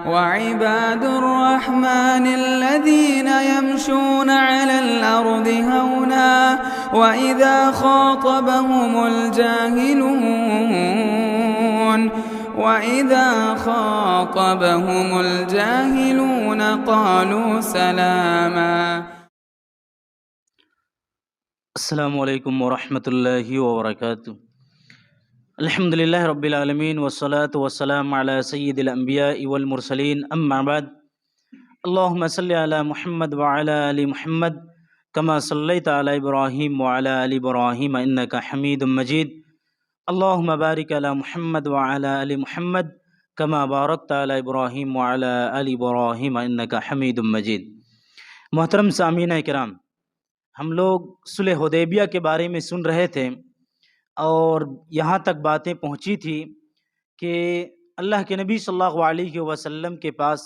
وعباد الرحمن الذين يمشون على الأرض هونا وإذا خاطبهم الجاهلون قالوا سلاما. السلام علیکم ورحمۃ اللہ وبرکاتہ. الحمد للہ رب العالمین والصلاة والسلام علی سید الانبیاء والمرسلین، اما بعد. اللہم صلی علی محمد وعلی آل محمد کما صلیت علی ابراہیم وعلی آل ابراہیم انک حمید مجید. اللہم بارک علی محمد وعلی آل محمد کما بارکت علی ابراہیم وعلی آل ابراہیم انک حمید مجید. محترم سامعین کرام، ہم لوگ صلح حدیبیہ کے بارے میں سن رہے تھے اور یہاں تک باتیں پہنچی تھی کہ اللہ کے نبی صلی اللہ علیہ وسلم کے پاس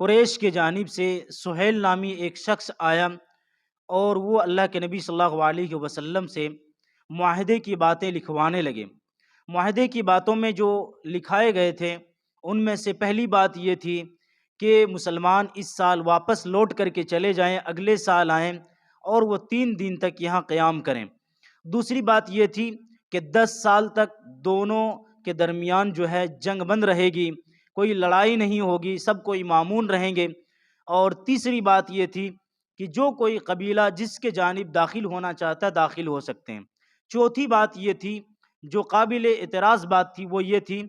قریش کے جانب سے سہیل نامی ایک شخص آیا اور وہ اللہ کے نبی صلی اللہ علیہ وسلم سے معاہدے کی باتیں لکھوانے لگے. معاہدے کی باتوں میں جو لکھائے گئے تھے ان میں سے پہلی بات یہ تھی کہ مسلمان اس سال واپس لوٹ کر کے چلے جائیں، اگلے سال آئیں اور وہ 3 دن تک یہاں قیام کریں. دوسری بات یہ تھی کہ 10 سال تک دونوں کے درمیان جو ہے جنگ بند رہے گی، کوئی لڑائی نہیں ہوگی، سب کوئی مامون رہیں گے. اور تیسری بات یہ تھی کہ جو کوئی قبیلہ جس کے جانب داخل ہونا چاہتا ہے داخل ہو سکتے ہیں. چوتھی بات یہ تھی جو قابل اعتراض بات تھی، وہ یہ تھی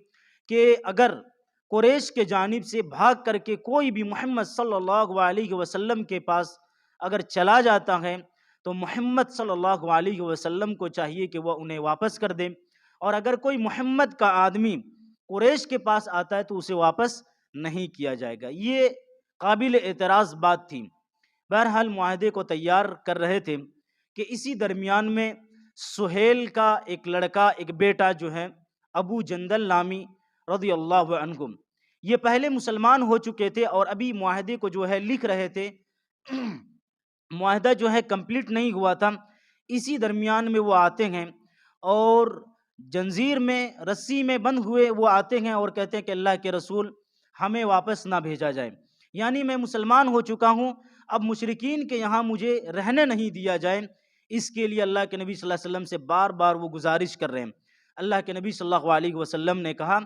کہ اگر قریش کے جانب سے بھاگ کر کے کوئی بھی محمد صلی اللہ علیہ وسلم کے پاس اگر چلا جاتا ہے تو محمد صلی اللہ علیہ وسلم کو چاہیے کہ وہ انہیں واپس کر دیں، اور اگر کوئی محمد کا آدمی قریش کے پاس آتا ہے تو اسے واپس نہیں کیا جائے گا. یہ قابل اعتراض بات تھی. بہرحال معاہدے کو تیار کر رہے تھے کہ اسی درمیان میں سہیل کا ایک لڑکا، ایک بیٹا جو ہے ابو جندل نامی رضی اللہ عنہ، یہ پہلے مسلمان ہو چکے تھے اور ابھی معاہدے کو جو ہے لکھ رہے تھے. معاہدہ جو ہے کمپلیٹ نہیں ہوا تھا. اسی درمیان میں وہ آتے ہیں اور جنزیر میں، رسی میں بند ہوئے وہ آتے ہیں اور کہتے ہیں کہ اللہ کے رسول ہمیں واپس نہ بھیجا جائے، یعنی میں مسلمان ہو چکا ہوں، اب مشرکین کے یہاں مجھے رہنے نہیں دیا جائے. اس کے لیے اللہ کے نبی صلی اللہ علیہ وسلم سے بار بار وہ گزارش کر رہے ہیں. اللہ کے نبی صلی اللہ علیہ وسلم نے کہا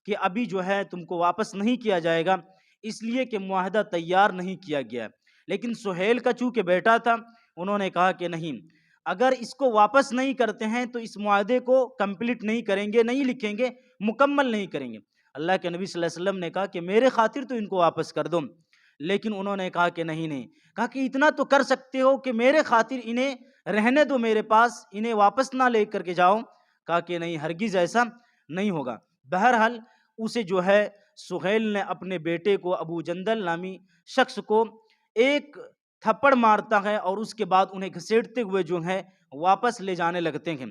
کہ ابھی جو ہے تم کو واپس نہیں کیا جائے گا، اس لیے کہ معاہدہ تیار نہیں کیا گیا. لیکن سہیل کا چونکہ بیٹا تھا، انہوں نے کہا کہ نہیں، اگر اس کو واپس نہیں کرتے ہیں تو اس معاہدے کو کمپلیٹ نہیں کریں گے، نہیں لکھیں گے، مکمل نہیں کریں گے. اللہ کے نبی صلی اللہ علیہ وسلم نے کہا کہ میرے خاطر تو ان کو واپس کر دو. لیکن انہوں نے کہا کہ نہیں. کہا کہ اتنا تو کر سکتے ہو کہ میرے خاطر انہیں رہنے دو میرے پاس، انہیں واپس نہ لے کر کے جاؤ. کہا کہ نہیں، ہرگز ایسا نہیں ہوگا. بہرحال اسے جو ہے سہیل نے اپنے بیٹے کو، ابو جندل نامی شخص کو ایک تھپڑ مارتا ہے اور اس کے بعد انہیں گھسیٹتے ہوئے جو ہے واپس لے جانے لگتے ہیں.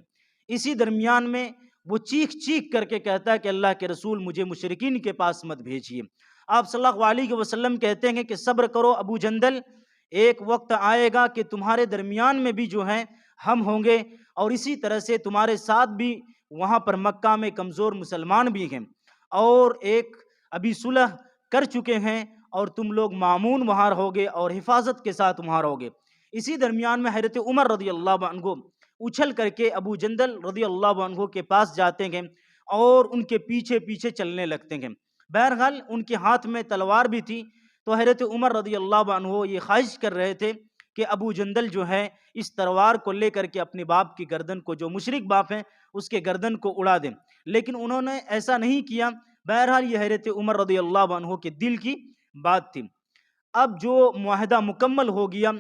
اسی درمیان میں وہ چیخ چیخ کر کے کہتا ہے کہ اللہ کے رسول مجھے مشرکین کے پاس مت بھیجیے. آپ صلی اللہ علیہ وسلم کہتے ہیں کہ صبر کرو ابو جندل، ایک وقت آئے گا کہ تمہارے درمیان میں بھی جو ہے ہم ہوں گے، اور اسی طرح سے تمہارے ساتھ بھی وہاں پر مکہ میں کمزور مسلمان بھی ہیں، اور ایک ابھی صلح کر چکے ہیں اور تم لوگ مامون وہاں رہوگے اور حفاظت کے ساتھ وہاں رہوگے. اسی درمیان میں حضرت عمر رضی اللہ عنہ اچھل کر کے ابو جندل رضی اللہ عنہ کے پاس جاتے ہیں اور ان کے پیچھے پیچھے چلنے لگتے ہیں. بہرحال ان کے ہاتھ میں تلوار بھی تھی، تو حضرت عمر رضی اللہ عنہ یہ خواہش کر رہے تھے کہ ابو جندل جو ہے اس تلوار کو لے کر کے اپنے باپ کی گردن کو، جو مشرک باپ ہیں اس کے گردن کو اڑا دیں، لیکن انہوں نے ایسا نہیں کیا. بہرحال یہ حضرت عمر رضی اللہ عنہ کے دل کی بات تھی. اب جو معاہدہ مکمل ہو گیا،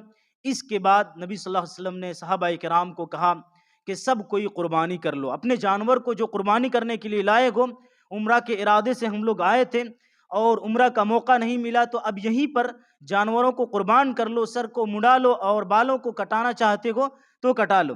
اس کے بعد نبی صلی اللہ علیہ وسلم نے صحابہ کرام کو کہا کہ سب کوئی قربانی کر لو. اپنے جانور کو جو قربانی کرنے کے لیے لائے ہو، عمرہ کے ارادے سے ہم لوگ آئے تھے اور عمرہ کا موقع نہیں ملا، تو اب یہیں پر جانوروں کو قربان کر لو، سر کو مڈا لو اور بالوں کو کٹانا چاہتے ہو تو کٹا لو.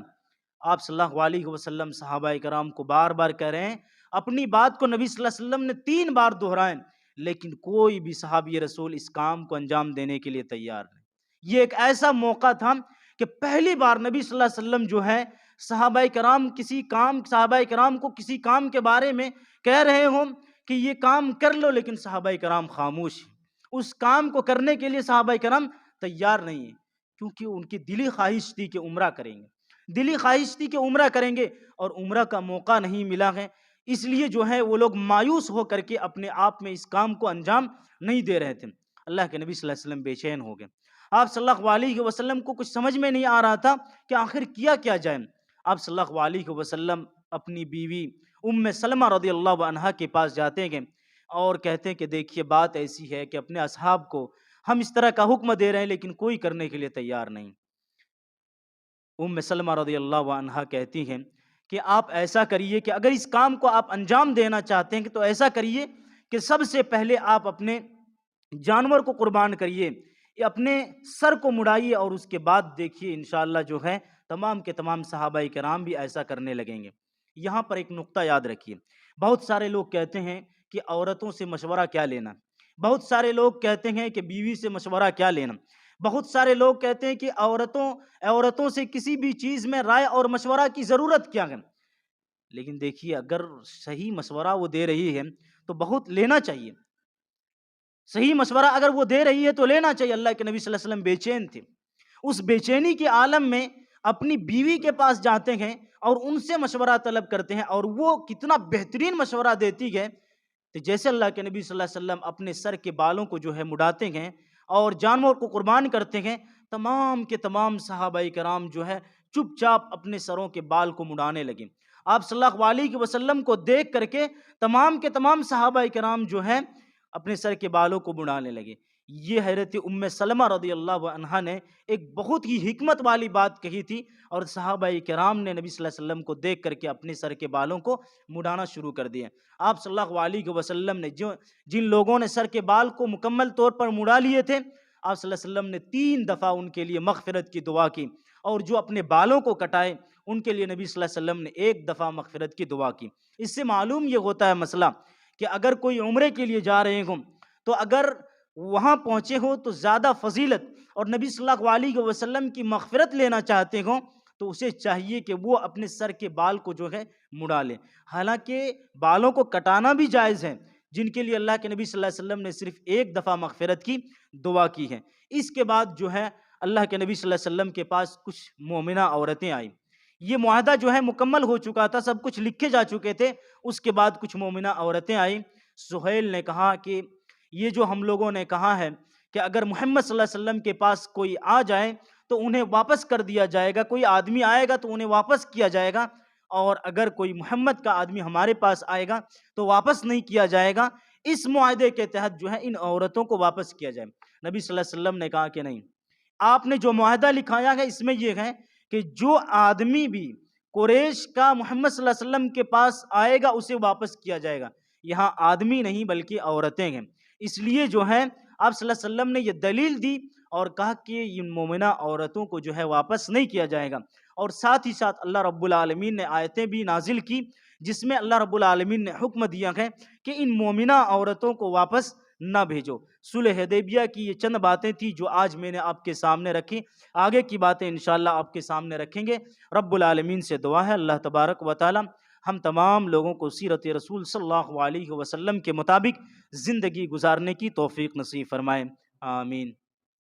آپ صلی اللہ علیہ وسلم صحابہ کرام کو بار بار کہہ رہے ہیں، اپنی بات کو نبی صلی اللہ علیہ وسلم نے 3 بار دہرائیں، لیکن کوئی بھی صحابی رسول اس کام کو انجام دینے کے لیے تیار نہیں. یہ ایک ایسا موقع تھا کہ پہلی بار نبی صلی اللہ علیہ وسلم جو ہے صحابہ کرام کو کسی کام کے بارے میں کہہ رہے ہوں کہ یہ کام کر لو، لیکن صحابہ کرام خاموش ہیں، اس کام کو کرنے کے لیے صحابہ کرام تیار نہیں ہیں، کیونکہ ان کی دلی خواہش تھی کہ عمرہ کریں گے، دلی خواہش تھی کہ عمرہ کریں گے، اور عمرہ کا موقع نہیں ملا ہے، اس لیے جو ہے وہ لوگ مایوس ہو کر کے اپنے آپ میں اس کام کو انجام نہیں دے رہے تھے۔ اللہ کے نبی صلی اللہ علیہ وسلم بے چین ہو گئے، آپ صلی اللہ علیہ وسلم کو کچھ سمجھ میں نہیں آ رہا تھا کہ آخر کیا جائے۔ آپ صلی اللہ علیہ وسلم اپنی بیوی ام سلمہ رضی اللہ عنہا کے پاس جاتے ہیں اور کہتے ہیں کہ دیکھیے بات ایسی ہے کہ اپنے اصحاب کو ہم اس طرح کا حکم دے رہے ہیں لیکن کوئی کرنے کے لیے تیار نہیں۔ ام سلمہ رضی اللہ عنہا کہتی ہیں کہ آپ ایسا کریے کہ اگر اس کام کو آپ انجام دینا چاہتے ہیں تو ایسا کریے کہ سب سے پہلے آپ اپنے جانور کو قربان کریے، اپنے سر کو مڑائیے، اور اس کے بعد دیکھیے انشاءاللہ جو ہے تمام کے تمام صحابہ کرام بھی ایسا کرنے لگیں گے۔ یہاں پر ایک نقطہ یاد رکھیے، بہت سارے لوگ کہتے ہیں کہ عورتوں سے مشورہ کیا لینا، بہت سارے لوگ کہتے ہیں کہ بیوی سے مشورہ کیا لینا، بہت سارے لوگ کہتے ہیں کہ عورتوں سے کسی بھی چیز میں رائے اور مشورہ کی ضرورت کیا ہے۔ لیکن دیکھیے اگر صحیح مشورہ وہ دے رہی ہے تو بہت لینا چاہیے، صحیح مشورہ اگر وہ دے رہی ہے تو لینا چاہیے۔ اللہ کے نبی صلی اللہ علیہ وسلم بے چین تھے، اس بے چینی کے عالم میں اپنی بیوی کے پاس جاتے ہیں اور ان سے مشورہ طلب کرتے ہیں، اور وہ کتنا بہترین مشورہ دیتی ہے کہ جیسے اللہ کے نبی صلی اللہ علیہ وسلم اپنے سر کے بالوں کو جو ہے مڈاتے ہیں اور جانور کو قربان کرتے ہیں، تمام کے تمام صحابہ کرام جو ہے چپ چاپ اپنے سروں کے بال کو مڈانے لگے۔ آپ صلی اللہ علیہ وسلم کو دیکھ کر کے تمام کے تمام صحابہ کرام جو ہے اپنے سر کے بالوں کو مڈانے لگے۔ یہ حضرت ام سلمہ رضی اللہ عنہا نے ایک بہت ہی حکمت والی بات کہی تھی، اور صحابہ کرام نے نبی صلی اللہ علیہ وسلم کو دیکھ کر کے اپنے سر کے بالوں کو مڈانا شروع کر دیا۔ آپ صلی اللہ علیہ وسلم نے جن لوگوں نے سر کے بال کو مکمل طور پر مڈا لیے تھے، آپ صلی اللہ علیہ وسلم نے 3 دفعہ ان کے لیے مغفرت کی دعا کی، اور جو اپنے بالوں کو کٹائے ان کے لیے نبی صلی اللہ علیہ وسلم نے 1 دفعہ مغفرت کی دعا کی۔ اس سے معلوم یہ ہوتا ہے مسئلہ کہ اگر کوئی عمرے کے لیے جا رہے ہوں تو اگر وہاں پہنچے ہوں تو زیادہ فضیلت اور نبی صلی اللہ علیہ وسلم کی مغفرت لینا چاہتے ہوں تو اسے چاہیے کہ وہ اپنے سر کے بال کو جو ہے مڑا لے۔ حالانکہ بالوں کو کٹانا بھی جائز ہے، جن کے لیے اللہ کے نبی صلی اللہ علیہ وسلم نے صرف 1 دفعہ مغفرت کی دعا کی ہے۔ اس کے بعد جو ہے اللہ کے نبی صلی اللہ علیہ وسلم کے پاس کچھ مومنہ عورتیں آئیں، یہ معاہدہ جو ہے مکمل ہو چکا تھا، سب کچھ لکھے جا چکے تھے۔ اس کے بعد کچھ مومنہ عورتیں آئیں، سہیل نے کہا کہ یہ جو ہم لوگوں نے کہا ہے کہ اگر محمد صلی اللہ علیہ وسلم کے پاس کوئی آ جائے تو انہیں واپس کر دیا جائے گا، کوئی آدمی آئے گا تو انہیں واپس کیا جائے گا، اور اگر کوئی محمد کا آدمی ہمارے پاس آئے گا تو واپس نہیں کیا جائے گا۔ اس معاہدے کے تحت جو ہے ان عورتوں کو واپس کیا جائے۔ نبی صلی اللہ علیہ وسلم نے کہا کہ نہیں، آپ نے جو معاہدہ لکھایا ہے اس میں یہ ہے کہ جو آدمی بھی قریش کا محمد صلی اللہ علیہ وسلم کے پاس آئے گا اسے واپس کیا جائے گا۔ یہاں آدمی نہیں بلکہ عورتیں ہیں، اس لیے جو ہے آپ صلی اللہ علیہ وسلم نے یہ دلیل دی اور کہا کہ ان مومنہ عورتوں کو جو ہے واپس نہیں کیا جائے گا۔ اور ساتھ ہی ساتھ اللہ رب العالمین نے آیتیں بھی نازل کی جس میں اللہ رب العالمین نے حکم دیا ہے کہ ان مومنہ عورتوں کو واپس نہ بھیجو۔ صلح حدیبیہ کی یہ چند باتیں تھیں جو آج میں نے آپ کے سامنے رکھی، آگے کی باتیں انشاءاللہ آپ کے سامنے رکھیں گے۔ رب العالمین سے دعا ہے اللہ تبارک و تعالی ہم تمام لوگوں کو سیرت رسول صلی اللہ علیہ وسلم کے مطابق زندگی گزارنے کی توفیق نصیب فرمائے، آمین۔